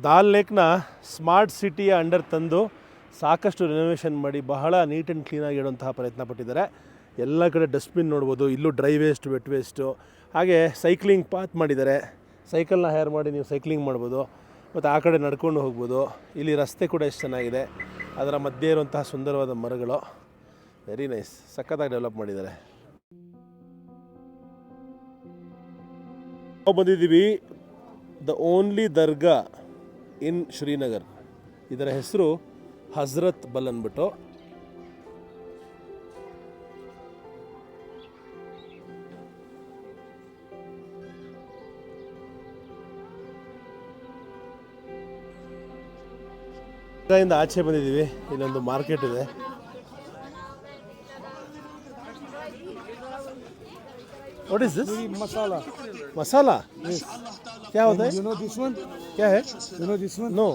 ದಾಲ್ ಲೇಕ್ನ smart ಸಿಟಿಯ under ತಂದು ಸಾಕಷ್ಟು ರಿನೋವೇಷನ್ ಮಾಡಿ ಬಹಳ ನೀಟ್ ಆ್ಯಂಡ್ ಕ್ಲೀನಾಗಿ ಇಡುವಂತಹ ಪ್ರಯತ್ನ ಪಟ್ಟಿದ್ದಾರೆ. ಎಲ್ಲ ಕಡೆ ಡಸ್ಟ್ಬಿನ್ ನೋಡ್ಬೋದು, ಇಲ್ಲೂ ಡ್ರೈ ವೇಸ್ಟ್ ವೆಟ್ ವೇಸ್ಟು, ಹಾಗೆ ಸೈಕ್ಲಿಂಗ್ ಪಾತ್ ಮಾಡಿದ್ದಾರೆ. ಸೈಕಲ್ನ ಹೈರ್ ಮಾಡಿ ನೀವು ಸೈಕ್ಲಿಂಗ್ ಮಾಡ್ಬೋದು ಮತ್ತು ಆ ಕಡೆ ನಡ್ಕೊಂಡು ಹೋಗ್ಬೋದು. ಇಲ್ಲಿ ರಸ್ತೆ ಕೂಡ ಎಷ್ಟು ಚೆನ್ನಾಗಿದೆ, ಅದರ ಮಧ್ಯೆ ಇರುವಂತಹ ಸುಂದರವಾದ ಮರಗಳು, ವೆರಿ ನೈಸ್, ಸಖತ್ತಾಗಿ ಡೆವಲಪ್ ಮಾಡಿದ್ದಾರೆ. ನಾವು ಬಂದಿದ್ದೀವಿ ದ ಓನ್ಲಿ ದರ್ಗಾ ಇನ್ ಶ್ರೀನಗರ್. ಇದರ ಹೆಸರು ಹಜರತ್ ಬಲ್ ಅಂದ್ಬಿಟ್ಟು. ದರ್ಗಾದಿಂದ ಆಚೆ ಬಂದಿದ್ದೀವಿ. ಇಲ್ಲೊಂದು ಮಾರ್ಕೆಟ್ ಇದೆ. What is this? Masala. Masala? Yes. क्या होता है? You know this one? क्या है? You know this one? No.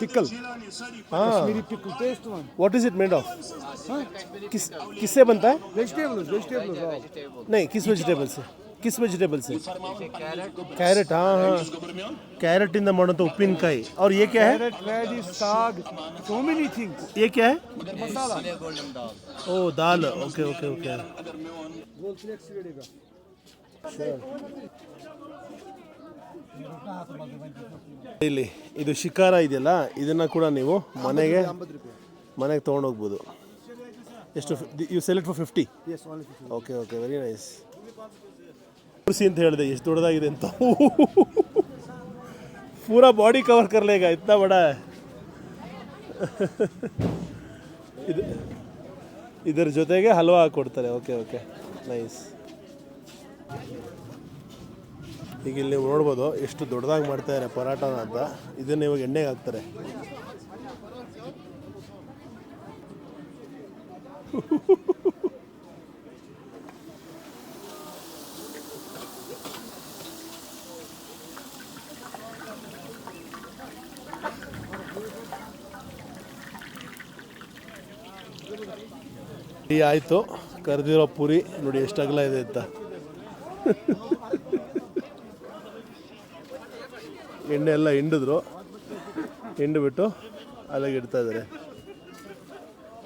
Pickle. हाँ. Kashmiri pickle. Taste one. What is it made of? Huh? किससे बनता है? Vegetables. Vegetables. All. नहीं, किस वेजिटेबल से? किस वेजिटेबल से? कैरेट. हाँ हाँ, कैरेट इंದ ಮಾಡೋಂಥ ಉಪ್ಪಿನಕಾಯಿ. और ये क्या है? Carrot, radish, saag. So many things. ये क्या है? Masala. ओ दाल. Okay okay okay. Gold flakes ಸಿಗಡಿಗ. ಇಲ್ಲಿ ಇದು ಶಿಕಾರ ಇದೆಯಲ್ಲ, ಇದನ್ನು ಕೂಡ ನೀವು ಮನೆಗೆ ತೊಗೊಂಡೋಗ್ಬೋದು. ಎಷ್ಟು? You sell it for 50? Yes, only 50. Okay okay, very nice. ಕುರ್ಸಿ ಅಂತ ಹೇಳಿದೆ, ಎಷ್ಟು ದೊಡ್ಡದಾಗಿದೆ ಅಂತ. ಪೂರಾ ಬಾಡಿ ಕವರ್ ಕರ್ಲೇಗ, ಇತ್ತಾ ಬಡ. ಇದರ ಜೊತೆಗೆ ಹಲ್ವಾ ಹಾಕ್ಕೊಡ್ತಾರೆ. Okay okay, nice. ಈಗ ಇಲ್ಲಿ ನೀವು ನೋಡ್ಬೋದು ಎಷ್ಟು ದೊಡ್ಡದಾಗಿ ಮಾಡ್ತಾಯಿದ್ದಾರೆ ಪರಾಟನ ಅಂತ. ಇದನ್ನು ಇವಾಗ ಎಣ್ಣೆಗೆ ಹಾಕ್ತಾರೆ. ಟೀ ಆಯಿತು, ಕರೆದಿರೋ ಪೂರಿ ನೋಡಿ ಎಷ್ಟು ಅಗಲ ಇದೆ ಅಂತ. ಎಣ್ಣೆ ಎಲ್ಲ ಹಿಂಡಿಬಿಟ್ಟು ಅಲ್ಲಿಗೆ ಇಡ್ತಾ ಇದ್ದಾರೆ.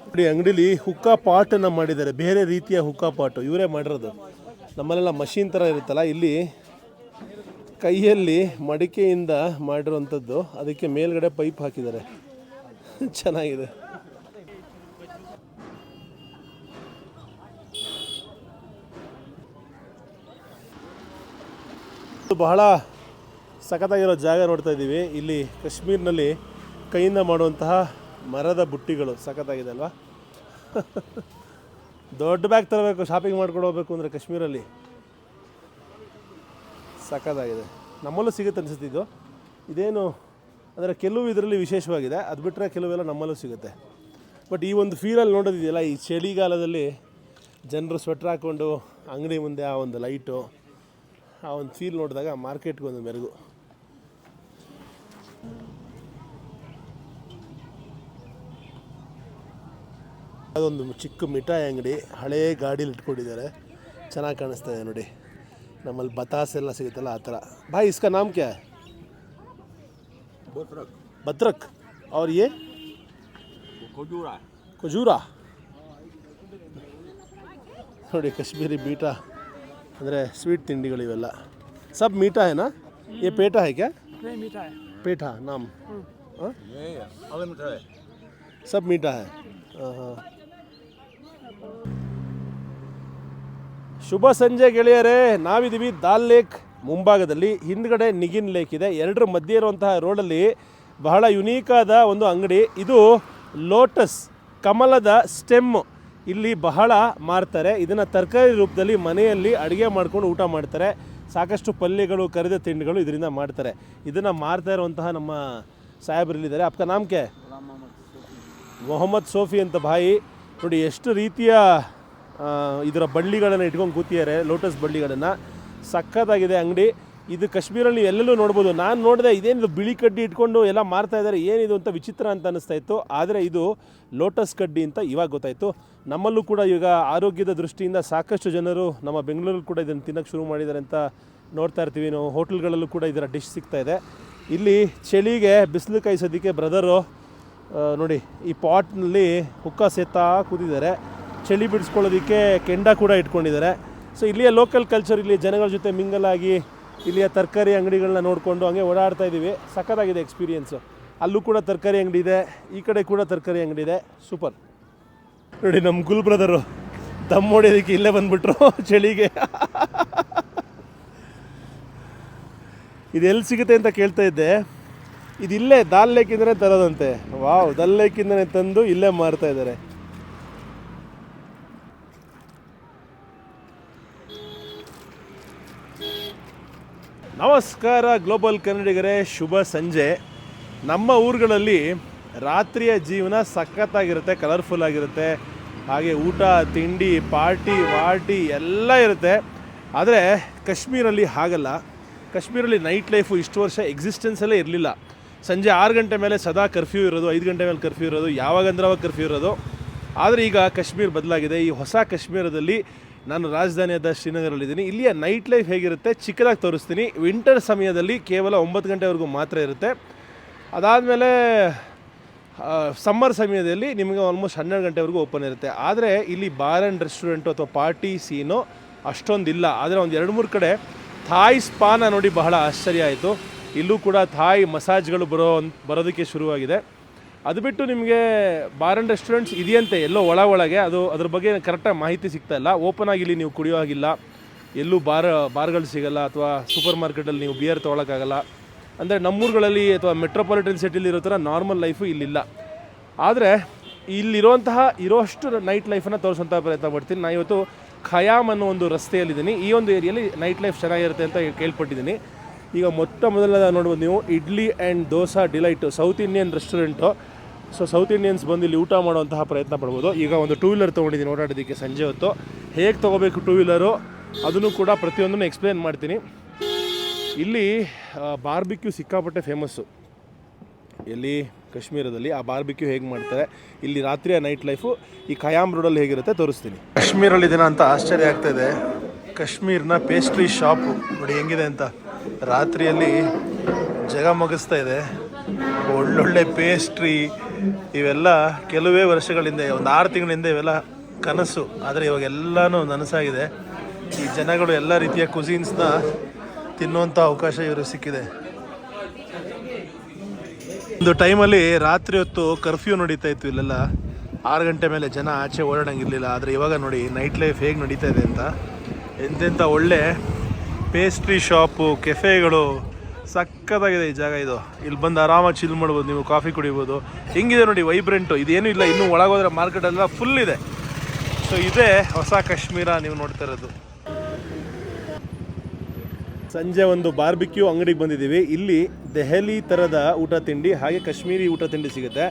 ನೋಡಿ ಅಂಗಡೀಲಿ ಹುಕ್ಕಾ ಪಾಟನ್ನು ಮಾಡಿದ್ದಾರೆ, ಬೇರೆ ರೀತಿಯ ಹುಕ್ಕಾ ಪಾಟು ಇವರೇ ಮಾಡಿರೋದು. ನಮ್ಮಲ್ಲೆಲ್ಲ ಮಷೀನ್ ಥರ ಇರುತ್ತಲ್ಲ, ಇಲ್ಲಿ ಕೈಯಲ್ಲಿ ಮಡಿಕೆಯಿಂದ ಮಾಡಿರೋವಂಥದ್ದು, ಅದಕ್ಕೆ ಮೇಲ್ಗಡೆ ಪೈಪ್ ಹಾಕಿದ್ದಾರೆ. ಚೆನ್ನಾಗಿದೆ. ಬಹಳ ಸಖತ್ತಾಗಿರೋ ಜಾಗ ನೋಡ್ತಾ ಇದ್ದೀವಿ. ಇಲ್ಲಿ ಕಾಶ್ಮೀರ್ನಲ್ಲಿ ಕೈಯಿಂದ ಮಾಡುವಂತಹ ಮರದ ಬುಟ್ಟಿಗಳು ಸಖತ್ತಾಗಿದೆ ಅಲ್ವಾ? ದೊಡ್ಡ ಬ್ಯಾಗ್ ತರಬೇಕು, ಶಾಪಿಂಗ್ ಮಾಡ್ಕೊಂಡು ಹೋಗ್ಬೇಕು ಅಂದರೆ ಕಾಶ್ಮೀರಲ್ಲಿ. ಸಖತ್ತಾಗಿದೆ. ನಮ್ಮಲ್ಲೂ ಸಿಗುತ್ತೆ ಅನಿಸುತ್ತಿದ್ದು. ಇದೇನು ಅಂದರೆ ಕೆಲವು ಇದರಲ್ಲಿ ವಿಶೇಷವಾಗಿದೆ, ಅದು ಬಿಟ್ಟರೆ ಕೆಲವೆಲ್ಲ ನಮ್ಮಲ್ಲೂ ಸಿಗುತ್ತೆ. ಬಟ್ ಈ ಒಂದು ಫೀಲಲ್ಲಿ ನೋಡೋದಿದೆಯಲ್ಲ, ಈ ಚಳಿಗಾಲದಲ್ಲಿ ಜನರು ಸ್ವೆಟ್ರ್ ಹಾಕ್ಕೊಂಡು ಅಂಗಡಿ ಮುಂದೆ ಆ ಒಂದು ಲೈಟು, ಆ ಒಂದು ಫೀಲ್ ನೋಡಿದಾಗ ಮಾರ್ಕೆಟ್ಗೆ ಒಂದು ಮೆರುಗು. ಅದೊಂದು ಚಿಕ್ಕ ಮಿಠಾಯಿ ಅಂಗಡಿ, ಹಳೇ ಗಾಡೀಲಿ ಇಟ್ಕೊಂಡಿದ್ದಾರೆ, ಚೆನ್ನಾಗಿ ಕಾಣಿಸ್ತಾ ಇದೆ ನೋಡಿ. ನಮ್ಮಲ್ಲಿ ಬತಾಸ್ ಎಲ್ಲ ಸಿಗುತ್ತಲ್ಲ ಆ ಥರ. ಭಾಯ್ ಇಸ್ಕಾ ನಾಮ್ ಕ್ಯಾ ಹೈ? ಬತ್ರಕ್. ಅವ್ರ ಯೇ ಖಜೂರಾ ನೋಡಿ, ಕಾಶ್ಮೀರಿ ಮೀಠಾ ಅಂದರೆ ಸ್ವೀಟ್ ತಿಂಡಿಗಳು ಇವೆಲ್ಲ. ಸಬ್ ಮೀಠಾ है ना? ये पेठा है क्या? नहीं मीठा है. पेठा नाम? हाँ, सब मीठा है. हाँ हाँ. ಶುಭ ಸಂಜೆ ಗೆಳೆಯರೇ, ನಾವಿದ್ದೀವಿ ದಾಲ್ ಲೇಕ್ ಮುಂಭಾಗದಲ್ಲಿ. ಹಿಂದ್ಗಡೆ ನಿಗಿನ್ ಲೇಕ್ ಇದೆ. ಎರಡರ ಮಧ್ಯೆ ಇರುವಂತಹ ರೋಡಲ್ಲಿ ಬಹಳ ಯುನೀಕಾದ ಒಂದು ಅಂಗಡಿ. ಇದು ಲೋಟಸ್, ಕಮಲದ ಸ್ಟೆಮ್ ಇಲ್ಲಿ ಬಹಳ ಮಾರ್ತಾರೆ. ಇದನ್ನು ತರಕಾರಿ ರೂಪದಲ್ಲಿ ಮನೆಯಲ್ಲಿ ಅಡುಗೆ ಮಾಡ್ಕೊಂಡು ಊಟ ಮಾಡ್ತಾರೆ. ಸಾಕಷ್ಟು ಪಲ್ಯಗಳು, ಕರಿದ ತಿಂಡಿಗಳು ಇದರಿಂದ ಮಾಡ್ತಾರೆ. ಇದನ್ನು ಮಾರ್ತಾ ಇರುವಂತಹ ನಮ್ಮ ಸಾಹೇಬರಲ್ಲಿದ್ದಾರೆ. ಅಪ್ಕ ನಾಮ್ ಕ್ಯಾ? ಮೊಹಮ್ಮದ್ ಸೋಫಿ ಅಂತ ಭಾಯಿ. ನೋಡಿ ಎಷ್ಟು ರೀತಿಯ ಇದರ ಬಳ್ಳಿಗಳನ್ನು ಇಟ್ಕೊಂಡು ಕೂತಿದ್ದಾರೆ, ಲೋಟಸ್ ಬಳ್ಳಿಗಳನ್ನು. ಸಖತ್ತಾಗಿದೆ ಅಂಗಡಿ. ಇದು ಕಾಶ್ಮೀರಲ್ಲಿ ಎಲ್ಲೆಲ್ಲೂ ನೋಡ್ಬೋದು. ನಾನು ನೋಡಿದೆ, ಇದೇನಿದು ಬಿಳಿ ಕಡ್ಡಿ ಇಟ್ಕೊಂಡು ಎಲ್ಲ ಮಾರ್ತಾ ಇದ್ದಾರೆ, ಏನಿದು ಅಂತ ವಿಚಿತ್ರ ಅಂತ ಅನ್ನಿಸ್ತಾ ಇತ್ತು. ಆದರೆ ಇದು ಲೋಟಸ್ ಕಡ್ಡಿ ಅಂತ ಇವಾಗ ಗೊತ್ತಾಯಿತು. ನಮ್ಮಲ್ಲೂ ಕೂಡ ಈಗ ಆರೋಗ್ಯದ ದೃಷ್ಟಿಯಿಂದ ಸಾಕಷ್ಟು ಜನರು ನಮ್ಮ ಬೆಂಗಳೂರಲ್ಲಿ ಕೂಡ ಇದನ್ನು ತಿನ್ನೋಕ್ಕೆ ಶುರು ಮಾಡಿದ್ದಾರೆ ಅಂತ ನೋಡ್ತಾ ಇರ್ತೀವಿ. ನಾವು ಹೋಟೆಲ್ಗಳಲ್ಲೂ ಕೂಡ ಇದರ ಡಿಶ್ ಸಿಗ್ತಾ ಇದೆ. ಇಲ್ಲಿ ಚಳಿಗೆ ಬಿಸಿಲು ಕಾಯಿಸೋದಕ್ಕೆ ಬ್ರದರು ನೋಡಿ ಈ ಪಾಟ್ನಲ್ಲಿ ಹುಕ್ಕ ಸೆತ್ತಾ ಕೂತಿದ್ದಾರೆ. ಚಳಿ ಬಿಡಿಸ್ಕೊಳ್ಳೋದಕ್ಕೆ ಕೆಂಡ ಕೂಡ ಇಟ್ಕೊಂಡಿದ್ದಾರೆ. ಸೊ ಇಲ್ಲಿಯ ಲೋಕಲ್ ಕಲ್ಚರ್, ಇಲ್ಲಿ ಜನಗಳ ಜೊತೆ ಮಿಂಗಲ್ ಆಗಿ ಇಲ್ಲಿಯ ತರಕಾರಿ ಅಂಗಡಿಗಳನ್ನ ನೋಡಿಕೊಂಡು ಹಂಗೆ ಓಡಾಡ್ತಾ ಇದ್ದೀವಿ. ಸಖತ್ತಾಗಿದೆ ಎಕ್ಸ್ಪೀರಿಯೆನ್ಸು. ಅಲ್ಲೂ ಕೂಡ ತರಕಾರಿ ಅಂಗಡಿ ಇದೆ, ಈ ಕಡೆ ಕೂಡ ತರಕಾರಿ ಅಂಗಡಿ ಇದೆ. ಸೂಪರ್. ನೋಡಿ ನಮ್ಮ ಗುಲ್ ಬ್ರದರು ದಮ್ ಹೊಡಿಯೋದಕ್ಕೆ ಇಲ್ಲೇ ಬಂದುಬಿಟ್ರು ಚಳಿಗೆ. ಇದು ಎಲ್ಲಿ ಸಿಗುತ್ತೆ ಅಂತ ಕೇಳ್ತಾ ಇದ್ದೆ. ಇದಿಲ್ಲೇ ದಾಲ್ ಲೇಕಿಂದನೇ ತರೋದಂತೆ. ವಾವ್, ದಾಲ್ ಲೇಕಿಂದನೇ ತಂದು ಇಲ್ಲೇ ಮಾರ್ತಾ ಇದ್ದಾರೆ. ನಮಸ್ಕಾರ ಗ್ಲೋಬಲ್ ಕನ್ನಡಿಗರೇ, ಶುಭ ಸಂಜೆ. ನಮ್ಮ ಊರುಗಳಲ್ಲಿ ರಾತ್ರಿಯ ಜೀವನ ಸಖತ್ತಾಗಿರುತ್ತೆ, ಕಲರ್ಫುಲ್ ಆಗಿರುತ್ತೆ. ಹಾಗೆ ಊಟ ತಿಂಡಿ ಪಾರ್ಟಿ ಎಲ್ಲ ಇರುತ್ತೆ. ಆದರೆ ಕಾಶ್ಮೀರಲ್ಲಿ ಹಾಗಲ್ಲ. ಕಾಶ್ಮೀರಲ್ಲಿ ನೈಟ್ ಲೈಫು ಇಷ್ಟು ವರ್ಷ ಎಕ್ಸಿಸ್ಟೆನ್ಸಲ್ಲೇ ಇರಲಿಲ್ಲ. ಸಂಜೆ 6 ಗಂಟೆ ಮೇಲೆ ಸದಾ ಕರ್ಫ್ಯೂ ಇರೋದು, 5 ಗಂಟೆ ಮೇಲೆ ಕರ್ಫ್ಯೂ ಇರೋದು, ಯಾವಾಗಂದ್ರೆ ಅವಾಗ ಕರ್ಫ್ಯೂ ಇರೋದು. ಆದರೆ ಈಗ ಕಾಶ್ಮೀರ್ ಬದಲಾಗಿದೆ. ಈ ಹೊಸ ಕಾಶ್ಮೀರದಲ್ಲಿ ನಾನು ರಾಜಧಾನಿಯಾದ ಶ್ರೀನಗರಲ್ಲಿದ್ದೀನಿ. ಇಲ್ಲಿಯ ನೈಟ್ ಲೈಫ್ ಹೇಗಿರುತ್ತೆ ಚಿಕ್ಕದಾಗಿ ತೋರಿಸ್ತೀನಿ. ವಿಂಟರ್ ಸಮಯದಲ್ಲಿ ಕೇವಲ 9 ಗಂಟೆವರೆಗೂ ಮಾತ್ರ ಇರುತ್ತೆ. ಅದಾದಮೇಲೆ ಸಮ್ಮರ್ ಸಮಯದಲ್ಲಿ ನಿಮಗೆ ಆಲ್ಮೋಸ್ಟ್ 12 ಗಂಟೆವರೆಗೂ ಓಪನ್ ಇರುತ್ತೆ. ಆದರೆ ಇಲ್ಲಿ ಬಾರ್ ಆ್ಯಂಡ್ ರೆಸ್ಟೋರೆಂಟು ಅಥವಾ ಪಾರ್ಟಿ ಸೀನು ಅಷ್ಟೊಂದಿಲ್ಲ. ಆದರೆ ಒಂದು 2-3 ಕಡೆ ಥಾಯ್ ಸ್ಪಾನ ನೋಡಿ ಬಹಳ ಆಶ್ಚರ್ಯ ಆಯಿತು. ಇಲ್ಲೂ ಕೂಡ ಥಾಯ್ ಮಸಾಜ್ಗಳು ಬರೋದಕ್ಕೆ ಶುರುವಾಗಿದೆ. ಅದು ಬಿಟ್ಟು ನಿಮಗೆ ಬಾರ್ ಆ್ಯಂಡ್ ರೆಸ್ಟೋರೆಂಟ್ಸ್ ಇದೆಯಂತೆ ಎಲ್ಲೋ ಒಳಗೆ, ಅದ್ರ ಬಗ್ಗೆ ಕರೆಕ್ಟಾಗಿ ಮಾಹಿತಿ ಸಿಗ್ತಾ ಇಲ್ಲ. ಓಪನ್ ಆಗಿ ಇಲ್ಲಿ ನೀವು ಕುಡಿಯೋ ಹಾಗಿಲ್ಲ, ಎಲ್ಲೂ ಬಾರ್ಗಳು ಸಿಗಲ್ಲ, ಅಥವಾ ಸೂಪರ್ ಮಾರ್ಕೆಟಲ್ಲಿ ನೀವು ಬಿಯರ್ ತೊಗೊಳಕ್ಕಾಗಲ್ಲ. ಅಂದರೆ ನಮ್ಮೂರುಗಳಲ್ಲಿ ಅಥವಾ ಮೆಟ್ರೋಪಾಲಿಟನ್ ಸಿಟಿಲಿ ಇರೋ ಥರ ನಾರ್ಮಲ್ ಲೈಫು ಇಲ್ಲಿಲ್ಲ. ಆದರೆ ಇರೋಷ್ಟು ನೈಟ್ ಲೈಫನ್ನು ತೋರಿಸೋಂಥ ಪ್ರಯತ್ನ ಪಡ್ತೀನಿ. ನಾನು ಇವತ್ತು ಖಯಾಮ್ ಅನ್ನೋ ಒಂದು ರಸ್ತೆಯಲ್ಲಿದ್ದೀನಿ. ಈ ಒಂದು ಏರಿಯಲ್ಲಿ ನೈಟ್ ಲೈಫ್ ಚೆನ್ನಾಗಿರುತ್ತೆ ಅಂತ ಕೇಳ್ಪಟ್ಟಿದ್ದೀನಿ. ಈಗ ಮೊದಲ ನೋಡ್ಬೋದು ನೀವು, idli and dosa delight, south Indian restaurant. So south Indians ಬಂದು ಇಲ್ಲಿ ಊಟ ಮಾಡುವಂತಹ ಪ್ರಯತ್ನ ಪಡ್ಬೋದು. ಈಗ ಒಂದು 2 ವೀಲರ್ ತೊಗೊಂಡಿದ್ದೀನಿ ಓಡಾಡೋದಕ್ಕೆ ಸಂಜೆ ಹೊತ್ತು. ಹೇಗೆ ತೊಗೋಬೇಕು 2 ವೀಲರು ಅದನ್ನು ಕೂಡ ಪ್ರತಿಯೊಂದನ್ನು ಎಕ್ಸ್ಪ್ಲೇನ್ ಮಾಡ್ತೀನಿ. ಇಲ್ಲಿ ಬಾರ್ಬಿಕ್ಯೂ ಸಿಕ್ಕಾಪಟ್ಟೆ ಫೇಮಸ್ಸು. ಎಲ್ಲಿ ಕಾಶ್ಮೀರದಲ್ಲಿ ಆ ಬಾರ್ಬಿಕ್ಯೂ ಹೇಗೆ ಮಾಡ್ತಾರೆ, ಇಲ್ಲಿ ರಾತ್ರಿಯ ನೈಟ್ ಲೈಫು ಈ ಖಯಾಮ್ ರೋಡಲ್ಲಿ ಹೇಗಿರುತ್ತೆ ತೋರಿಸ್ತೀನಿ. ಕಾಶ್ಮೀರಲ್ಲಿದ್ದೀನ ಅಂತ ಆಶ್ಚರ್ಯ ಆಗ್ತಾಯಿದೆ. ಕಾಶ್ಮೀರ್ನ ಪೇಸ್ಟ್ರಿ ಶಾಪು ನೋಡಿ ಹೆಂಗಿದೆ ಅಂತ. ರಾತ್ರಿಯಲ್ಲಿ ಜಗಮಗಿಸ್ತಾ ಇದೆ. ಒಳ್ಳೊಳ್ಳೆ ಪೇಸ್ಟ್ರಿ ಇವೆಲ್ಲ ಕೆಲವೇ ವರ್ಷಗಳಿಂದ, ಒಂದು 6 ತಿಂಗಳಿಂದ ಇವೆಲ್ಲ ಕನಸು. ಆದರೆ ಇವಾಗ ಎಲ್ಲನೂ ನನಸಾಗಿದೆ. ಈ ಜನಗಳು ಎಲ್ಲ ರೀತಿಯ ಕುಸೀನ್ಸ್ನ ತಿನ್ನುವಂಥ ಅವಕಾಶ ಇವರು ಸಿಕ್ಕಿದೆ. ಒಂದು ಟೈಮಲ್ಲಿ ರಾತ್ರಿ ಹೊತ್ತು ಕರ್ಫ್ಯೂ ನಡೀತಾ ಇತ್ತು ಇಲ್ಲೆಲ್ಲ. 6 ಗಂಟೆ ಮೇಲೆ ಜನ ಆಚೆ ಓಡಾಡಂಗಿರಲಿಲ್ಲ. ಆದರೆ ಇವಾಗ ನೋಡಿ ನೈಟ್ ಲೈಫ್ ಹೇಗೆ ನಡೀತಾ ಇದೆ ಅಂತ. ಎಂತೆಂಥ ಒಳ್ಳೆ ಪೇಸ್ಟ್ರಿ ಶಾಪು, ಕೆಫೆಗಳು, ಸಕ್ಕತ್ತಾಗಿದೆ ಈ ಜಾಗ. ಇದು ಇಲ್ಲಿ ಬಂದು ಆರಾಮಾಗಿ ಚಿಲ್ ಮಾಡ್ಬೋದು, ನೀವು ಕಾಫಿ ಕುಡಿಬೋದು. ಹೆಂಗಿದೆ ನೋಡಿ ವೈಬ್ರೆಂಟು. ಇದೇನೂ ಇಲ್ಲ, ಇನ್ನೂ ಒಳಗೋದ್ರೆ ಮಾರ್ಕೆಟೆಲ್ಲ ಫುಲ್ ಇದೆ. ಸೊ ಇದೇ ಹೊಸ ಕಾಶ್ಮೀರ ನೀವು ನೋಡ್ತಾ ಇರೋದು. ಸಂಜೆ ಒಂದು ಬಾರ್ಬಿಕ್ಯೂ ಅಂಗಡಿಗೆ ಬಂದಿದ್ದೀವಿ. ಇಲ್ಲಿ ದೆಹಲಿ ಥರದ ಊಟ ತಿಂಡಿ ಹಾಗೆ ಕಾಶ್ಮೀರಿ ಊಟ ತಿಂಡಿ ಸಿಗುತ್ತೆ.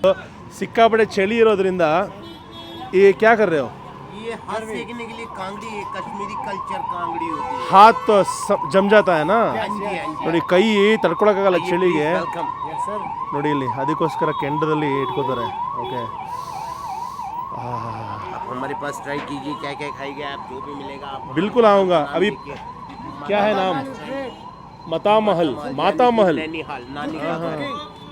ಸಿಕ್ಕಾಪಟ್ಟೆ ಚಳಿ ಇರೋದ್ರಿಂದ ಈ ಕ್ಯಾ ಕರ್ ರೇ ಹೋ? ये हाथ सेकने के लिए कांगड़ी कश्मीरी कल्चर कांगड़ी होती है. हाथ तो जम जाता है ना. हाँ जी. ನೋಡಿ ಕೈ ತಡ್ಕೊಳಕ್ಕಾಗಲ್ಲ ಚಳಿಗೆ. वेलकम. Yes sir. ನೋಡಿ ಇಲ್ಲಿ ಅದಕ್ಕೋಸ್ಕರ ಕೆಂಡದಲ್ಲಿ ಇಟ್ಕೋತಾರೆ. ಓಕೆ, आप हमारे पास ट्राई कीजिए, क्या क्या खाएंगे आप, जो भी मिलेगा आप. बिल्कुल आऊँगा. अभी क्या है नाम? माता महल. नैनीहाल नानी.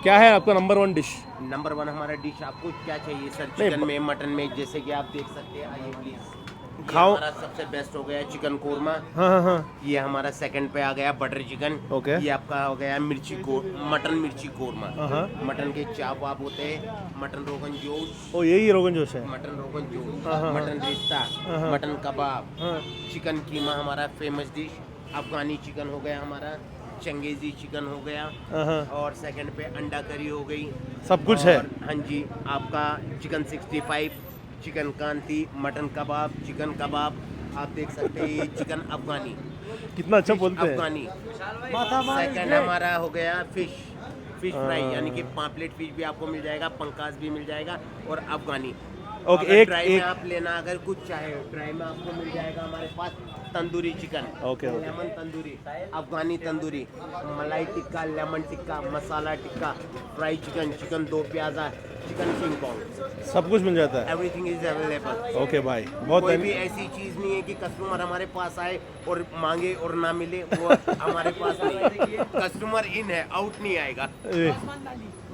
क्या है आपका नंबर 1 डिश? नंबर 1 हमारा डिश आपको क्या चाहिए सर? चिकन में, मटन में, जैसे कि आप देख सकते हैं. आइए प्लीज. खाओ. हमारा सबसे बेस्ट हो गया चिकन कोरमा. हाँ. ये हमारा सेकंड पे आ गया बटर चिकन. ओके. ये आपका हो गया मटन मिर्ची कोरमा. मटन के चाप आप होते हैं, मटन रोगन जोश. ओ यही रोगन जोश है. मटन रोगन जोश, मटन रिश्ता, मटन कबाब, चिकन कीमा हमारा फेमस डिश. अफगानी चिकन हो गया हमारा, चंगेजी चिकन हो गया, और सेकंड पे अंडा करी हो गई. सब कुछ है. हाँ जी. आपका चिकन 65, चिकन कांती, मटन कबाब, चिकन कबाब आप देख सकते हैं. ये चिकन अफगानी. कितना अच्छा बोलते हैं. अफगानी. सेकंड हमारा हो गया फिश फ्राई, यानी कि पापलेट फिश भी आपको मिल जाएगा, पंकास भी मिल जाएगा, और अफगानी. ओके, अगर एक ड्राई में आप लेना अगर कुछ चाहे ड्राई में आपको मिल जाएगा हमारे पास tandoori chicken. Okay. Lemon tandoori, Afghani tandoori, malai tikka, lemon tikka, masala tikka, fry chicken, chicken 2 pyaza, chicken King Kong, सब कुछ मिल जाता है। Everything is available. ओके भाई, बहुत कोई भी ऐसी चीज नहीं है कि कस्टमर हमारे पास आए और मांगे और ना मिले, वो हमारे पास नहीं। कस्टमर इन है, आउट नहीं आएगा।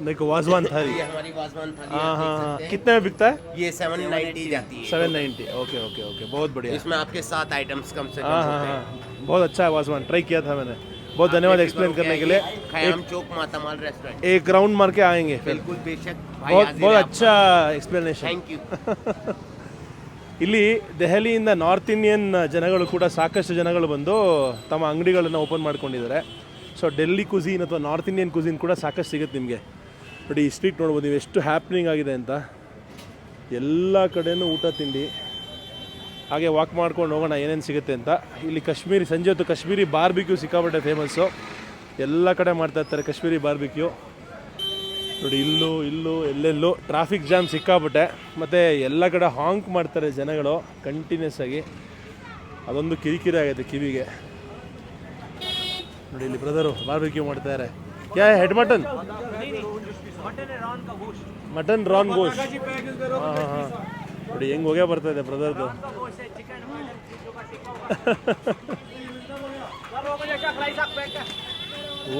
देखो वाजवान थाली। ये हमारी वाजवान थाली हाँ आप देख हाँ हाँ, सकते हैं। कितने में बिकता है? ये 790 जाती है। 790। ओके ओके ओके, बहुत बढ़िया। इसमें आपके 7 आइटम्स कम से कम हाँ हाँ होते हैं। हाँ, बहुत अच्छा है वाजवान, ट्राई किया था मैंने। बहुत धन्यवाद एक्सप्लेन करने के लिए। खयाम चौक मातामाल रेस्टोरेंट। एक राउंड मार के आएंगे फिर। बिल्कुल बेशक भाई, बहुत हाजिर बहुत है अच्छा ಎಕ್ಸ್ಪ್ಲನೇಷನ್। Thank you. ಇಲ್ಲಿ ದೆಹಲಿಯಿಂದ ನಾರ್ತ್ ಇಂಡಿಯನ್ ಜನಗಳು ಕೂಡ ಸಾಕಷ್ಟು ಜನಗಳು ಬಂದು ತಮ್ಮ ಅಂಗಡಿಗಳನ್ನು ಓಪನ್ ಮಾಡ್ಕೊಂಡಿದ್ದಾರೆ. ಸೊ ಡೆಲ್ಲಿ ಕುಝೀನ್ ಅಥವಾ ನಾರ್ತ್ ಇಂಡಿಯನ್ ಕುಝೀನ್ ಕೂಡ ಸಾಕಷ್ಟು ಸಿಗುತ್ತೆ ನಿಮಗೆ. ನೋಡಿ ಈ ಸ್ಟ್ರೀಟ್ ನೋಡ್ಬೋದು ನೀವು ಎಷ್ಟು ಹ್ಯಾಪ್ನಿಂಗ್ ಆಗಿದೆ ಅಂತ. ಎಲ್ಲ ಕಡೆನೂ ಊಟ ತಿಂಡಿ. ಹಾಗೆ ವಾಕ್ ಮಾಡ್ಕೊಂಡು ಹೋಗೋಣ ಏನೇನು ಸಿಗುತ್ತೆ ಅಂತ. ಇಲ್ಲಿ ಕಾಶ್ಮೀರಿ ಸಂಜೆ ಹೊತ್ತು ಕಾಶ್ಮೀರಿ ಬಾರ್ಬಿಕ್ಯೂ ಸಿಕ್ಕಾಪಟ್ಟೆ ಫೇಮಸ್ಸು. ಎಲ್ಲ ಕಡೆ ಮಾಡ್ತಾ ಇರ್ತಾರೆ ಕಾಶ್ಮೀರಿ ಬಾರ್ಬಿಕ್ಯೂ. ನೋಡಿ ಇಲ್ಲೂ ಎಲ್ಲೆಲ್ಲೂ ಟ್ರಾಫಿಕ್ ಜಾಮ್ ಸಿಕ್ಕಾಪಟ್ಟೆ. ಮತ್ತು ಎಲ್ಲ ಕಡೆ ಹಾಂಕ್ ಮಾಡ್ತಾರೆ ಜನಗಳು ಕಂಟಿನ್ಯೂಸ್ ಆಗಿ. ಅದೊಂದು ಕಿರಿಕಿರಿ ಆಗುತ್ತೆ ಕಿವಿಗೆ. ನೋಡಿ ಇಲ್ಲಿ ಬ್ರದರು ಬಾರ್ಬಿಕ್ಯೂ ಮಾಡ್ತಾರೆ. ಕ್ಯಾ ಹೆಡ್ ಮಟನ್? ಮಟನ್ ರಾನ್ ಗೋಶ್. ಹಾಂ ಹಾಂ ಹಾಂ, ನೋಡಿ ಹೆಂಗೆ ಹೋಗೇ ಬರ್ತಾ ಇದೆ ಬ್ರದರ್ದು.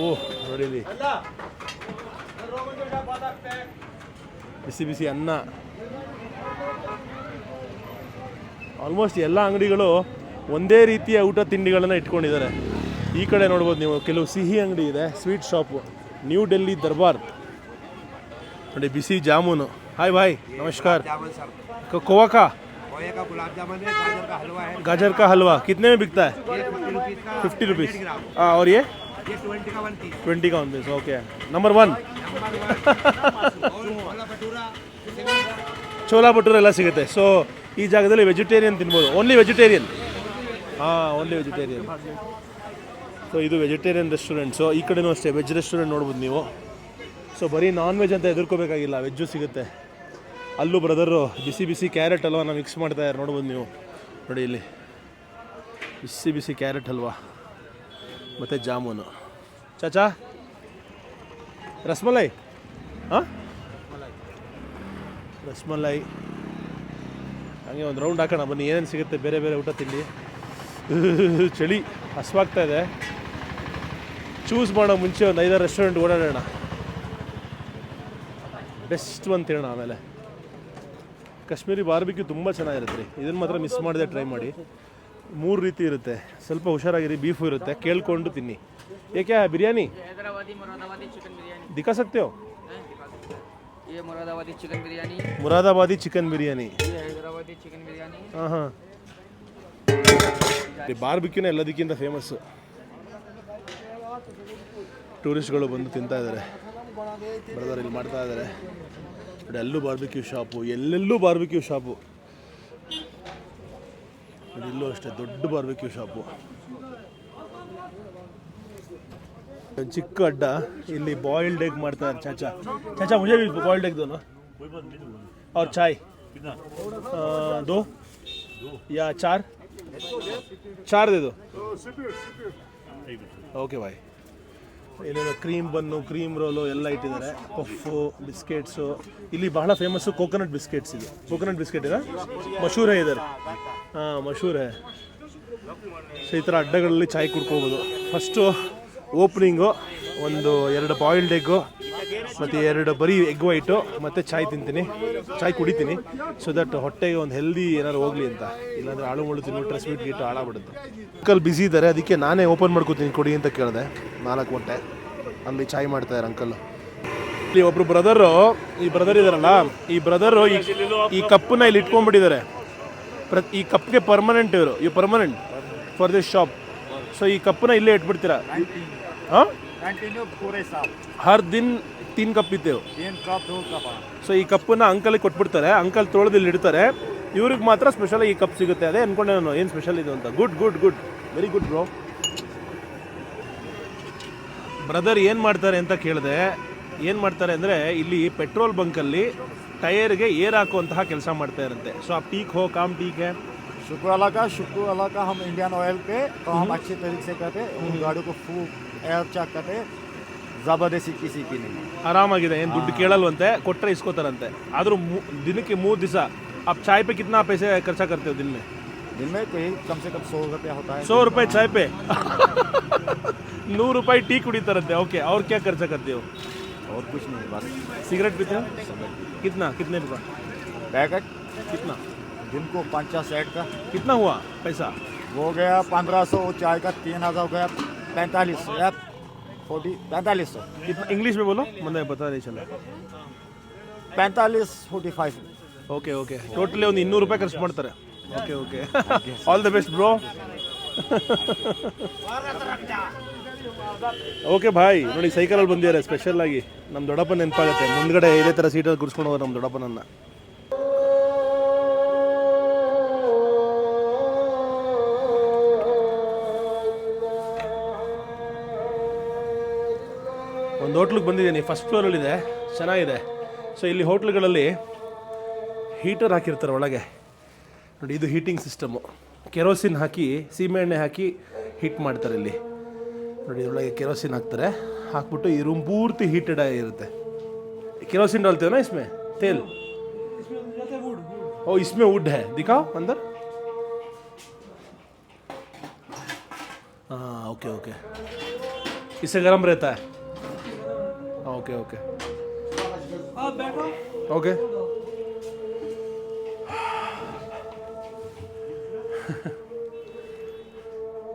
ಓಹ್ ನೋಡಿ ಇಲ್ಲಿ ಬಿಸಿ ಬಿಸಿ ಅನ್ನ. ಆಲ್ಮೋಸ್ಟ್ ಎಲ್ಲ ಅಂಗಡಿಗಳು ಒಂದೇ ರೀತಿಯ ಊಟ ತಿಂಡಿಗಳನ್ನು ಇಟ್ಕೊಂಡಿದ್ದಾರೆ. ಈ ಕಡೆ ನೋಡ್ಬೋದು ನೀವು, ಕೆಲವು ಸಿಹಿ ಅಂಗಡಿ ಇದೆ, ಸ್ವೀಟ್ ಶಾಪು. ನ್ಯೂ ಡೆಲ್ಲಿ ದರ್ಬಾರ್. ನೋಡಿ ಬಿಸಿ ಜಾಮೂನು. ಹಾಯ್ ಭಾಯ್, ನಮಸ್ಕಾರ. खोआ का गुलाब जामुन है, गाजर का हलवा है। गाजर का हलवा कितने में बिकता है? 50 रुपीज़। हाँ, और ये 20 का 1 पीस। 20 का 1 piece. Okay, number 1 Chola bhatura ಎಲ್ಲ ಸಿಗುತ್ತೆ. ಸೊ ಈ ಜಾಗದಲ್ಲಿ ವೆಜಿಟೇರಿಯನ್ ತಿನ್ಬೋದು, ಓನ್ಲಿ ವೆಜಿಟೇರಿಯನ್. ಹಾಂ, ಓನ್ಲಿ ವೆಜಿಟೇರಿಯನ್. ಸೊ ಇದು ವೆಜಿಟೇರಿಯನ್ ರೆಸ್ಟೋರೆಂಟ್ಸು. ಈ ಕಡೆನೂ ಅಷ್ಟೇ ವೆಜ್ ರೆಸ್ಟೋರೆಂಟ್ ನೋಡ್ಬೋದು ನೀವು. ಸೊ ಬರೀ ನಾನ್ ವೆಜ್ ಅಂತ ಎದುರ್ಕೋಬೇಕಾಗಿಲ್ಲ, ವೆಜ್ಜು ಸಿಗುತ್ತೆ. ಅಲ್ಲೂ ಬ್ರದರು ಬಿಸಿ ಬಿಸಿ ಕ್ಯಾರೆಟ್ ಹಲ್ವಾನ ಮಿಕ್ಸ್ ಮಾಡ್ತಾಯಿದ್ದಾರೆ ನೋಡ್ಬೋದು ನೀವು. ನೋಡಿ ಇಲ್ಲಿ ಬಿಸಿ ಬಿಸಿ ಕ್ಯಾರೆಟ್ ಹಲ್ವಾ ಮತ್ತು ಜಾಮೂನು. ಚಾಚಾ ರಸ್ಮಲೈ? ಹಾಂ, ರಸ್ಮಲೈ. ಹಾಗೆ ಒಂದು ರೌಂಡ್ ಹಾಕೋಣ ಬನ್ನಿ, ಏನೇನು ಸಿಗುತ್ತೆ ಬೇರೆ ಬೇರೆ ಊಟ ತಿಂಡಿ. ಚಳಿ ಹಸ್ವಾಗ್ತಾ ಇದೆ. ಚೂಸ್ ಮಾಡೋ ಮುಂಚೆ ಒಂದು 5-6 ರೆಸ್ಟೋರೆಂಟ್ ಓಡಾಡೋಣ, ಬೆಸ್ಟ್ ಒಂದು ತಿನ್ನೋಣ. ಆಮೇಲೆ ಕಾಶ್ಮೀರಿ ಬಾರ್ಬಿಕ್ಯೂ ತುಂಬ ಚೆನ್ನಾಗಿರುತ್ತೆ ರೀ. ಇದನ್ನು ಮಾತ್ರ ಮಿಸ್ ಮಾಡದೆ ಟ್ರೈ ಮಾಡಿ. 3 ರೀತಿ ಇರುತ್ತೆ, ಸ್ವಲ್ಪ ಹುಷಾರಾಗಿರಿ. ಬೀಫು ಇರುತ್ತೆ, ಕೇಳ್ಕೊಂಡು ತಿನ್ನಿ. ಏಕೆ ಬಿರಿಯಾನಿ मुरादाबादी चिकन बिरयानी ದಿಕ್ಕಾ सकते हो? ये मुरादाबादी चिकन बिरयानी, ಮುರಾದಾಬಾದಿ ಚಿಕನ್ ಬಿರಿಯಾನಿ. ये हैदराबादी चिकन बिरयानी। ಹಾಂ ಹಾಂ, ಬಾರ್ಬಿಕ್ಯೂನ ಎಲ್ಲದಕ್ಕಿಂತ ಫೇಮಸ್ಸು. ಟೂರಿಸ್ಟ್ಗಳು ಬಂದು ತಿಂತಾ ಇದ್ದಾರೆ. ಬ್ರದರ್ ಇಲ್ಲಿ ಮಾಡ್ತಾ ಇದ್ದಾರೆ. ನೋಡಿ ಅಲ್ಲೂ ಬಾರ್ಬಿಕ್ಯೂ ಶಾಪು, ಎಲ್ಲೆಲ್ಲೂ ಬಾರ್ಬಿಕ್ಯೂ ಶಾಪು. ನೋಡಿ ಇಲ್ಲೂ ಅಷ್ಟೇ ದೊಡ್ಡ ಬಾರ್ಬಿಕ್ಯೂ ಶಾಪು. ಒಂದು ಚಿಕ್ಕ ಅಡ್ಡ, ಇಲ್ಲಿ ಬಾಯ್ಲ್ಡ್ ಎಗ್ ಮಾಡ್ತಾರೆ. ಚಾಚಾ ಚಾಚಾ ಮುझे भी बॉइल्ड एग दो ना, और चाय 2 या 4 दे दो. Okay bye. ಏನೇನೋ ಕ್ರೀಮ್ ಬನ್ನು, ಕ್ರೀಮ್ ರೋಲು ಎಲ್ಲ ಇಟ್ಟಿದ್ದಾರೆ. Puff, biscuits. ಇಲ್ಲಿ ಬಹಳ ಫೇಮಸ್ಸು ಕೋಕೋನಟ್ ಬಿಸ್ಕೆಟ್ಸ್. ಇದು ಕೋಕೋನಟ್ ಬಿಸ್ಕೆಟ್ ಇದೆ, ಮಶೂರ್ ಹೇ ಇದ್ದಾರೆ. ಹಾಂ, ಮಶೂರ್ ಹೇ. ಸೊ ಈ ಥರ ಅಡ್ಡಗಳಲ್ಲಿ ಚಾಯ್ ಕುಡ್ಕೋಬೋದು. ಫಸ್ಟು ಓಪನಿಂಗು ಒಂದು 2 ಬಾಯ್ಲ್ಡ್ ಎಗ್ಗು ಮತ್ತು 2 ಬರೀ ಎಗ್ ವೈಟು ಮತ್ತು ಚಾಯ್ ತಿಂತೀನಿ, ಚಾಯ್ ಕುಡಿತೀನಿ. ಸೊ ದಟ್ ಹೊಟ್ಟೆಗೆ ಒಂದು ಹೆಲ್ದಿ ಏನಾದ್ರು ಹೋಗಲಿ ಅಂತ. ಇಲ್ಲಾಂದರೆ ಆಳು ಮುಳು ತಿನ್ಬಿಟ್ರೆ ಸ್ವೀಟ್ ಗೀಟು ಹಾಳಾಗ್ಬಿಡುತ್ತೆ. ಅಂಕಲ್ ಬ್ಯುಸಿ ಇದ್ದಾರೆ, ಅದಕ್ಕೆ ನಾನೇ ಓಪನ್ ಮಾಡ್ಕೊತೀನಿ ಕೊಡಿ ಅಂತ ಕೇಳಿದೆ. 4 ಹೊಟ್ಟೆ ಅಲ್ಲಿ ಚಾಯ್ ಮಾಡ್ತಾಯಿದ್ದಾರೆ ಅಂಕಲ್. ಇಲ್ಲಿ ಒಬ್ಬರು ಬ್ರದರು, ಈ ಬ್ರದರ್ ಇದ್ದಾರಲ್ಲ, ಈ ಬ್ರದರು ಈ ಕಪ್ಪನ್ನ ಇಲ್ಲಿ ಇಟ್ಕೊಂಡ್ಬಿಟ್ಟಿದ್ದಾರೆ. ಈ ಕಪ್ಗೆ ಪರ್ಮನೆಂಟ್ ಇವರು, ಈ permanent for this shop. So ಈ ಕಪ್ಪನ್ನ ಇಲ್ಲೇ ಇಟ್ಬಿಡ್ತೀರಾ? ಹಾಂ, ಹರ್ ದಿನ 3 ಕಪ್ ಇತ್ತೇವು. ಸೊ ಈ ಕಪ್ಪನ್ನ ಅಂಕಲ್ಗೆ ಕೊಟ್ಬಿಡ್ತಾರೆ, ಅಂಕಲ್ ತೊಳೆದು ಇಲ್ಲಿ ಇಡ್ತಾರೆ. ಇವ್ರಿಗೆ ಮಾತ್ರ ಸ್ಪೆಷಲ್ ಈ ಕಪ್ ಸಿಗುತ್ತೆ. ಅದೇ ಅಂದ್ಕೊಂಡೆ ನಾನು ಏನು ಸ್ಪೆಷಲ್ ಇದು ಅಂತ. Good good good, very good bro. Brother ಏನು ಮಾಡ್ತಾರೆ ಅಂತ ಕೇಳಿದೆ. ಏನು ಮಾಡ್ತಾರೆ ಅಂದರೆ ಇಲ್ಲಿ ಪೆಟ್ರೋಲ್ ಬಂಕಲ್ಲಿ ಟೈರ್ಗೆ ಏರ್ ಹಾಕುವಂತಹ ಕೆಲಸ ಮಾಡ್ತಾ ಇರುತ್ತೆ. ಸೊ ಆ ಟೀಕ್ ಹೋ ಕಾಮ್ ಟೀಕ್ ಹೇ शुक्र अल्लाह का हम इंडियन ऑयल पे तो हम अच्छे तरीके से करते उन गाड़ियों को फूक एयर चेक करते ज़बरदस्ती किसी की नहीं है। ಆರಾಮಾಗಿದೆ, ಏನು ದುಡ್ಡು ಕೇಳಲ್ವಂತೆ, ಕೊಟ್ಟರೆ ಇಸ್ಕೋತಾರಂತೆ. ಆದರೂ ದಿನಕ್ಕೆ 3 ದಿವಸ आप चाय पे कितना पैसे खर्चा करते हो दिन में? दिन में कहीं कम से कम 100 रुपया होता है। 100 रुपये चाय पे 100 रुपये टी कुड़ीतारंते. ओके, और क्या खर्चा करते हो? और कुछ नहीं, बस सिगरेट पीते हो? कितना, कितने रुपये पैकेट कितना? दिन को 50-60 का कितना हुआ पैसा? वो गया 1500, चाय का 3000 हो गया 4500 या 4500 कितना इंग्लिश में बोलो, मुझे पता नहीं चला. 45-45 ಓಕೆ ಓಕೆ, ಟೋಟಲಿ ಒಂದು 200 ರೂಪಾಯಿ ಖರ್ಚು ಮಾಡ್ತಾರೆ. Okay okay, all the best bro. Okay Bhai, ನೋಡಿ ಸೈಕಲಲ್ಲಿ ಬಂದಿದ್ದಾರೆ ಸ್ಪೆಷಲ್ ಆಗಿ. ನಮ್ಮ ದೊಡ್ಡಪ್ಪ ನೆನಪಾಗುತ್ತೆ, ಮುಂದ್ಗಡೆ ಇದೇ ಥರ ಸೀಟಲ್ಲಿ ಕೂರಿಸ್ಕೊಂಡು ಹೋಗೋರು ನಮ್ಮ ದೊಡ್ಡಪ್ಪನನ್ನ. ಒಂದು ಹೋಟ್ಲಿಗೆ ಬಂದಿದ್ದೀನಿ, ಫಸ್ಟ್ ಫ್ಲೋರಲ್ಲಿದೆ, ಚೆನ್ನಾಗಿದೆ. ಸೊ ಇಲ್ಲಿ ಹೋಟ್ಲುಗಳಲ್ಲಿ ಹೀಟರ್ ಹಾಕಿರ್ತಾರೆ ಒಳಗೆ ನೋಡಿ. ಇದು ಹೀಟಿಂಗ್ ಸಿಸ್ಟಮು, ಕೆರೋಸಿನ್ ಹಾಕಿ ಸೀಮೆಎಣ್ಣೆ ಹಾಕಿ ಹೀಟ್ ಮಾಡ್ತಾರೆ ಇಲ್ಲಿ ನೋಡಿ. ಇದರೊಳಗೆ ಕೆರೋಸಿನ್ ಹಾಕ್ತಾರೆ, ಹಾಕ್ಬಿಟ್ಟು ಈ ರೂಮ್ ಪೂರ್ತಿ ಹೀಟೆಡ್ ಆಗಿರುತ್ತೆ. ಕೆರೋಸಿನ್ डालते हो ना इसमें तेल? ओ इसमें वुड है, दिखाओ अंदर. हाँ ओके ओके, इससे गर्म रहता है. Okay okay okay.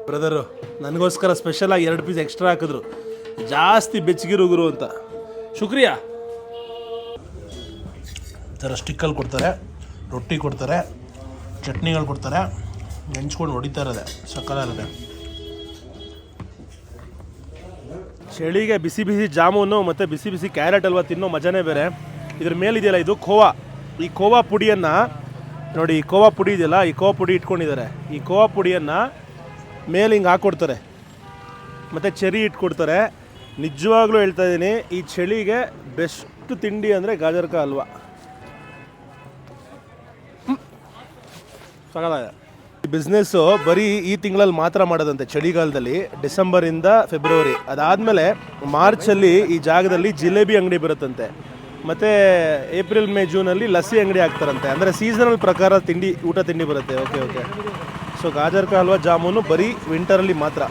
ಬ್ರದರು ನನಗೋಸ್ಕರ ಸ್ಪೆಷಲಾಗಿ 2 ಪೀಸ್ ಎಕ್ಸ್ಟ್ರಾ ಹಾಕಿದ್ರು, ಜಾಸ್ತಿ ಬೆಚ್ಚಗಿರು ಗುರು ಅಂತ. ಶುಕ್ರಿಯಾ. ಥರ ಸ್ಟಿಕ್ಕಲ್ಲಿ ಕೊಡ್ತಾರೆ, ರೊಟ್ಟಿ ಕೊಡ್ತಾರೆ, ಚಟ್ನಿಗಳು ಕೊಡ್ತಾರೆ, ನೆಂಚ್ಕೊಂಡು ಹೊಡಿತಾ ಇರೋದೆ ಸಕ್ಕತ್ತಾಗಿದೆ. ಚಳಿಗೆ ಬಿಸಿ ಬಿಸಿ ಜಾಮೂನು ಮತ್ತು ಬಿಸಿ ಬಿಸಿ ಕ್ಯಾರೆಟ್ ಹಲ್ವಾ ತಿನ್ನೋ ಮಜಾನೇ ಬೇರೆ. ಇದ್ರ ಮೇಲಿದೆಯಲ್ಲ ಇದು ಖೋವಾ, ಈ ಖೋವಾ ಪುಡಿಯನ್ನು ನೋಡಿ, ಈ ಖೋವಾ ಪುಡಿ ಇದೆಯಲ್ಲ, ಈ ಖೋವಾ ಪುಡಿ ಇಟ್ಕೊಂಡಿದ್ದಾರೆ. ಈ ಖೋವಾ ಪುಡಿಯನ್ನು ಮೇಲೆ ಹಿಂಗೆ ಹಾಕ್ಕೊಡ್ತಾರೆ, ಮತ್ತು ಚೆರಿ ಇಟ್ಕೊಡ್ತಾರೆ. ನಿಜವಾಗ್ಲೂ ಹೇಳ್ತಾ ಇದ್ದೀನಿ, ಈ ಚಳಿಗೆ ಬೆಸ್ಟ್ ತಿಂಡಿ ಅಂದರೆ ಗಾಜರ್ ಕಾ ಹಲ್ವಾ. ಸಾಕಾಗಿದೆ. ಈ ಬಿಸ್ನೆಸ್ಸು ಬರೀ ಈ ತಿಂಗಳಲ್ಲಿ ಮಾತ್ರ ಮಾಡೋದಂತೆ, ಚಳಿಗಾಲದಲ್ಲಿ ಡಿಸೆಂಬರಿಂದ ಫೆಬ್ರವರಿ. ಅದಾದಮೇಲೆ ಮಾರ್ಚಲ್ಲಿ ಈ ಜಾಗದಲ್ಲಿ ಜಿಲೇಬಿ ಅಂಗಡಿ ಬರುತ್ತಂತೆ, ಮತ್ತು ಏಪ್ರಿಲ್ ಮೇ ಜೂನಲ್ಲಿ ಲಸ್ಸಿ ಅಂಗಡಿ ಹಾಕ್ತಾರಂತೆ. ಅಂದರೆ ಸೀಸನಲ್ ಪ್ರಕಾರ ತಿಂಡಿ, ಊಟ ತಿಂಡಿ ಬರುತ್ತೆ. Okay okay. ಸೊ ಗಾಜರ್ ಕಾ ಹಲ್ವಾ ಜಾಮೂನು ಬರೀ ವಿಂಟರಲ್ಲಿ ಮಾತ್ರ.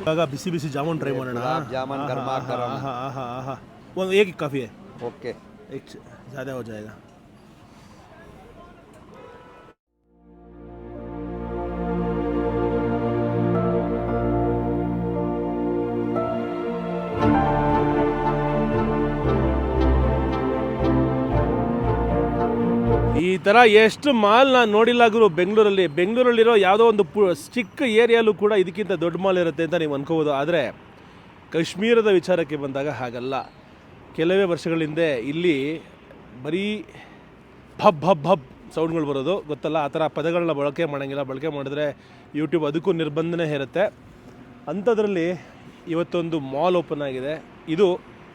ಇವಾಗ ಬಿಸಿ ಬಿಸಿ ಜಾಮೂನ್ ಟ್ರೈ ಮಾಡೋಣ. जामुन गर्मा गर्म. हाँ हाँ हाँ, वो एक ही काफ़ी है, ओके. एक ज़्यादा हो जाएगा. ಈ ಥರ ಎಷ್ಟು ಮಾಲ್ ನಾನು ನೋಡಿಲ್ಲ ಗುರು ಬೆಂಗಳೂರಲ್ಲಿರೋ ಯಾವುದೋ ಒಂದು ಚಿಕ್ಕ ಏರಿಯಲ್ಲೂ ಕೂಡ ಇದಕ್ಕಿಂತ ದೊಡ್ಡ ಮಾಲ್ ಇರುತ್ತೆ ಅಂತ ನೀವು ಅನ್ಕೋಬೋದು. ಆದರೆ ಕಾಶ್ಮೀರದ ವಿಚಾರಕ್ಕೆ ಬಂದಾಗ ಹಾಗಲ್ಲ. ಕೆಲವೇ ವರ್ಷಗಳ ಹಿಂದೆ ಇಲ್ಲಿ ಬರೀ ಭಬ್ ಭಬ್ ಭಬ್ ಸೌಂಡ್ಗಳು ಬರೋದು ಗೊತ್ತಲ್ಲ, ಆ ಥರ ಪದಗಳನ್ನ ಬಳಕೆ ಮಾಡೋಂಗಿಲ್ಲ. ಬಳಕೆ ಮಾಡಿದ್ರೆ ಯೂಟ್ಯೂಬ್ ಅದಕ್ಕೂ ನಿರ್ಬಂಧನೆ ಹೇರುತ್ತೆ. ಅಂಥದ್ರಲ್ಲಿ ಇವತ್ತೊಂದು ಮಾಲ್ ಓಪನ್ ಆಗಿದೆ. ಇದು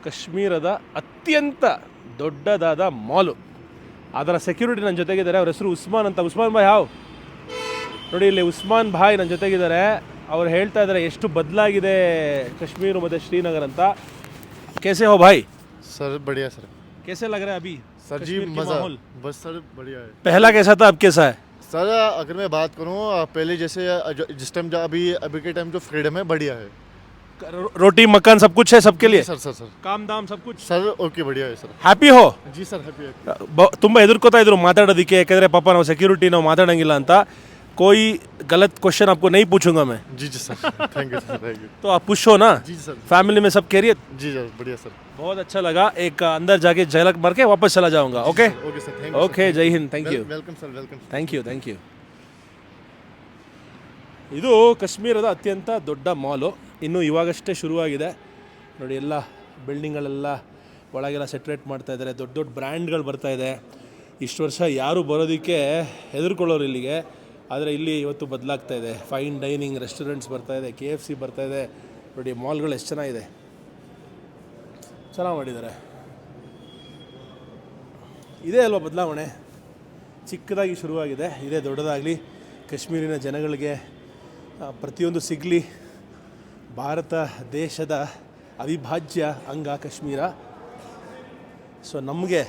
ಕಾಶ್ಮೀರದ ಅತ್ಯಂತ ದೊಡ್ಡದಾದ ಮಾಲು. ಅದರ ಸೆಕ್ಯೂರಿಟಿ ನನ್ನ ಜೊತೆಗಿದ್ದಾರೆ, ಅವ್ರ ಹೆಸರು ಉಸ್ಮಾನ್ ಅಂತ. ಉಸ್ಮಾನ್ ಭಾಯ್ ಹಾವ್ ನೋಡಿ, ಇಲ್ಲಿ ಉಸ್ಮಾನ್ ಭಾಯ್ ನನ್ನ ಜೊತೆಗಿದ್ದಾರೆ. ಅವ್ರು ಹೇಳ್ತಾ ಇದ್ದಾರೆ ಎಷ್ಟು ಬದಲಾಗಿದೆ ಕಾಶ್ಮೀರ ಮತ್ತು ಶ್ರೀನಗರ ಅಂತ. कैसे हो भाई? सर बढ़िया सर. कैसे लग रहा है अभी सर जी मज़ा, बस सर बढ़िया है. पहला कैसा था, अब कैसा है? सर अगर मैं बात करूँ पहले जैसे जिस टाइम अभी के टाइम जो फ्रीडम है बढ़िया है. रोटी मकान सब कुछ है सबके लिए, सर सर सर काम दाम सब कुछ. सर ओके बढ़िया है सर. ಹ್ಯಾಪಿ ಹೋ? जी सर हैप्पी है. ತುಂಬ ಹೆದರ್ಕೋತಾ ಇದ್ರು ಮಾತಾಡೋದಕ್ಕೆ, ಯಾಕಂದರೆ ಪಾಪ ನಾವು ಸೆಕ್ಯೂರಿಟಿ ನಾವು ಮಾತಾಡೋಂಗಿಲ್ಲ ಅಂತ. कोई गलत क्वेश्चन आपको नहीं पूछूंगा मैं. जी जी sir thank you sir thank you. तो आप पूछो ना. जी सर. फैमिली में सब खैरियत? जी सर बढ़िया सर. बहुत अच्छा लगा. एक अंदर जाके झलक मार के वापस चला जाऊंगा. Okay okay sir thank okay, जय हिंद. Thank you. Welcome sir welcome. Thank you thank you. ಇದು ಕಾಶ್ಮೀರದ ಅತ್ಯಂತ ದೊಡ್ಡ ಮಾಲು. ಇನ್ನೂ ಇವಾಗಷ್ಟೇ ಶುರುವಾಗಿದೆ ನೋಡಿ. ಎಲ್ಲ ಬಿಲ್ಡಿಂಗ್ಗಳೆಲ್ಲ ಒಳಗೆಲ್ಲ ಸೆಟ್ರೇಟ್ ಮಾಡ್ತಾ ಇದ್ದಾರೆ. ದೊಡ್ಡ ದೊಡ್ಡ ಬ್ರ್ಯಾಂಡ್ಗಳು ಬರ್ತಾ ಇದೆ. ಇಷ್ಟು ವರ್ಷ ಯಾರೂ ಬರೋದಕ್ಕೆ ಹೆದರ್ಕೊಳ್ಳೋರು ಇಲ್ಲಿಗೆ, ಆದರೆ ಇಲ್ಲಿ ಇವತ್ತು ಬದಲಾಗ್ತಾ ಇದೆ. ಫೈನ್ ಡೈನಿಂಗ್ ರೆಸ್ಟೋರೆಂಟ್ಸ್ ಬರ್ತಾ ಇದೆ, KFC ಬರ್ತಾ ಇದೆ ನೋಡಿ. ಮಾಲ್ಗಳು ಎಷ್ಟು ಚೆನ್ನಾಗಿದೆ, ಚೆನ್ನಾಗಿ ಮಾಡಿದ್ದಾರೆ. ಇದೇ ಅಲ್ವಾ ಬದಲಾವಣೆ, ಚಿಕ್ಕದಾಗಿ ಶುರುವಾಗಿದೆ, ಇದೇ ದೊಡ್ಡದಾಗಲಿ. ಕಾಶ್ಮೀರಿನ ಜನಗಳಿಗೆ ಪ್ರತಿಯೊಂದು ಸಿಗಲಿ. ಭಾರತ ದೇಶದ ಅವಿಭಾಜ್ಯ ಅಂಗ ಕಾಶ್ಮೀರ. ಸೊ ನಮಗೆ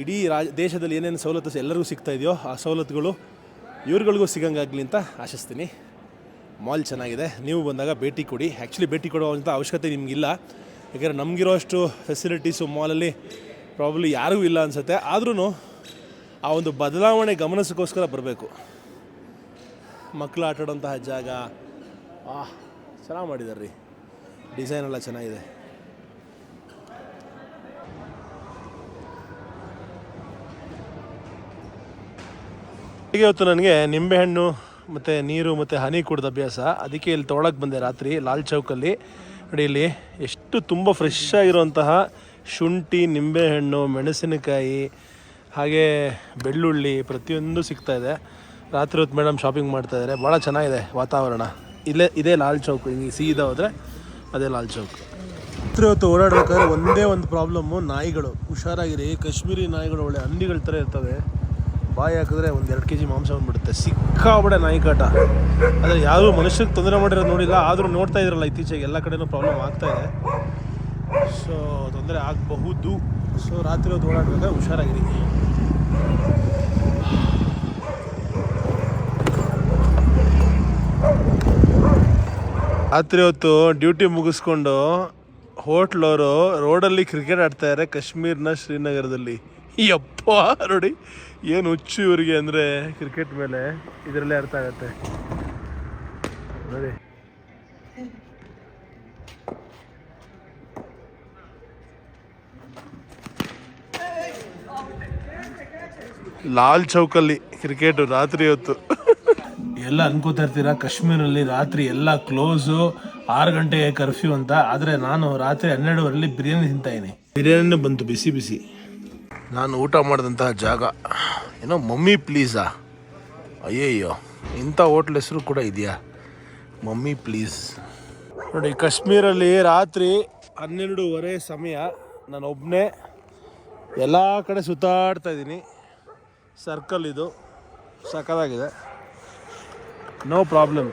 ಇಡೀ ದೇಶದಲ್ಲಿ ಏನೇನು ಸವಲತ್ತು ಎಲ್ಲರಿಗೂ ಸಿಗ್ತಾ ಇದೆಯೋ ಆ ಸವಲತ್ತುಗಳು ಇವ್ರುಗಳಿಗೂ ಸಿಗಂಗಾಗಲಿ ಅಂತ ಆಶಿಸ್ತೀನಿ. ಮಾಲ್ ಚೆನ್ನಾಗಿದೆ, ನೀವು ಬಂದಾಗ ಭೇಟಿ ಕೊಡಿ. ಆ್ಯಕ್ಚುಲಿ ಭೇಟಿ ಕೊಡುವಂಥ ಅವಶ್ಯಕತೆ ನಿಮಗಿಲ್ಲ, ಯಾಕೆಂದರೆ ನಮಗಿರೋ ಅಷ್ಟು ಫೆಸಿಲಿಟೀಸು ಮಾಲಲ್ಲಿ ಪ್ರಾಬ್ಲಿ ಯಾರಿಗೂ ಇಲ್ಲ ಅನಿಸುತ್ತೆ. ಆದ್ರೂ ಆ ಒಂದು ಬದಲಾವಣೆ ಗಮನಿಸೋಕ್ಕೋಸ್ಕರ ಬರಬೇಕು. ಮಕ್ಕಳು ಆಟಾಡೋಂತಹ ಜಾಗ ಚೆನ್ನಾಗಿ ಮಾಡಿದ್ದಾರೆ ರೀ, ಡಿಸೈನ್ ಎಲ್ಲ ಚೆನ್ನಾಗಿದೆ. ಹೀಗೆ ಇವತ್ತು ನನಗೆ ನಿಂಬೆಹಣ್ಣು ಮತ್ತು ನೀರು ಮತ್ತು ಹನಿ ಕುಡ್ದು ಅಭ್ಯಾಸ, ಅದಕ್ಕೆ ಇಲ್ಲಿ ತೊಗೊಳಕ್ಕೆ ಬಂದೆ ರಾತ್ರಿ ಲಾಲ್ ಚೌಕಲ್ಲಿ. ನೋಡಿ ಇಲ್ಲಿ ಎಷ್ಟು ತುಂಬ ಫ್ರೆಶ್ ಆಗಿರುವಂತಹ ಶುಂಠಿ, ನಿಂಬೆಹಣ್ಣು, ಮೆಣಸಿನಕಾಯಿ, ಹಾಗೆ ಬೆಳ್ಳುಳ್ಳಿ ಪ್ರತಿಯೊಂದು ಸಿಗ್ತಾಯಿದೆ. ರಾತ್ರಿ ಹೊತ್ತು ಮೇಡಮ್ ಶಾಪಿಂಗ್ ಮಾಡ್ತಾಯಿದ್ದಾರೆ, ಭಾಳ ಚೆನ್ನಾಗಿದೆ ವಾತಾವರಣ. ಇದೇ ಲಾಲ್ ಚೌಕ್, ಹಿಂಗೆ ಸೀದಾ ಹೋದರೆ ಅದೇ ಲಾಲ್ ಚೌಕ್. ರಾತ್ರಿ ಹೊತ್ತು ಓಡಾಡ್ಬೇಕಾದ್ರೆ ಒಂದೇ ಒಂದು ಪ್ರಾಬ್ಲಮ್ಮು, ನಾಯಿಗಳು. ಹುಷಾರಾಗಿರಿ, ಕಾಶ್ಮೀರಿ ನಾಯಿಗಳು ಒಳ್ಳೆ ಹಂದಿಗಳ ಥರ ಇರ್ತವೆ. ಬಾಯಿ ಹಾಕಿದ್ರೆ 1-2 kg ಮಾಂಸ ಬಂದುಬಿಡುತ್ತೆ. ಸಿಕ್ಕಾಬಿಡೆ ನಾಯಿ ಕಾಟ. ಆದರೆ ಯಾರೂ ಮನುಷ್ಯರಿಗೆ ತೊಂದರೆ ಮಾಡಿರೋದು ನೋಡಿಲ್ಲ, ಆದರೂ ನೋಡ್ತಾ ಇದ್ರಲ್ಲ ಇತ್ತೀಚೆಗೆ ಎಲ್ಲ ಕಡೆನೂ ಪ್ರಾಬ್ಲಮ್ ಆಗ್ತಾಯಿದೆ. ಸೊ ತೊಂದರೆ ಆಗಬಹುದು. ಸೊ ರಾತ್ರಿ ಹೊತ್ತು ಓಡಾಡ್ಬೇಕಾದ್ರೆ ಹುಷಾರಾಗಿರಿ. ರಾತ್ರಿ ಹೊತ್ತು ಡ್ಯೂಟಿ ಮುಗಿಸ್ಕೊಂಡು ಹೋಟ್ಲವರು ರೋಡಲ್ಲಿ ಕ್ರಿಕೆಟ್ ಆಡ್ತಾಯಿದ್ದಾರೆ ಕಾಶ್ಮೀರ್ನ ಶ್ರೀನಗರದಲ್ಲಿ. ಯಪ್ಪ ನೋಡಿ ಏನು ಹುಚ್ಚು ಇವರಿಗೆ ಅಂದರೆ ಕ್ರಿಕೆಟ್ ಮೇಲೆ, ಇದರಲ್ಲೇ ಅರ್ಥ ಆಗತ್ತೆ ನೋಡಿ. ಲಾಲ್ ಚೌಕಲ್ಲಿ ಕ್ರಿಕೆಟು ರಾತ್ರಿ ಹೊತ್ತು. ಎಲ್ಲ ಅನ್ಕೋತಾ ಇರ್ತೀರಾ ಕಾಶ್ಮೀರಲ್ಲಿ ರಾತ್ರಿ ಎಲ್ಲ ಕ್ಲೋಸು, 6 ಗಂಟೆಗೆ ಕರ್ಫ್ಯೂ ಅಂತ. ಆದರೆ ನಾನು ರಾತ್ರಿ 12:30 ಬಿರಿಯಾನಿ ತಿಂತಾಯಿದ್ದೀನಿ. ಬಿರಿಯಾನಿ ಬಂತು ಬಿಸಿ ಬಿಸಿ. ನಾನು ಊಟ ಮಾಡಿದಂತಹ ಜಾಗ ಏನೋ ಮಮ್ಮಿ ಪ್ಲೀಸಾ, ಅಯ್ಯಯ್ಯೋ ಇಂಥ ಹೋಟ್ಲ್ ಹೆಸರು ಕೂಡ ಇದೆಯಾ, ಮಮ್ಮಿ ಪ್ಲೀಸ್. ನೋಡಿ ಕಾಶ್ಮೀರಲ್ಲಿ ರಾತ್ರಿ 12:30 ಸಮಯ, ನಾನು ಒಬ್ಬನೇ ಎಲ್ಲ ಕಡೆ ಸುತ್ತಾಡ್ತಾ ಇದ್ದೀನಿ. ಸರ್ಕಲ್ ಇದು ಸಕ್ಕತ್ತಾಗಿದೆ, ನೋ ಪ್ರಾಬ್ಲಮ್.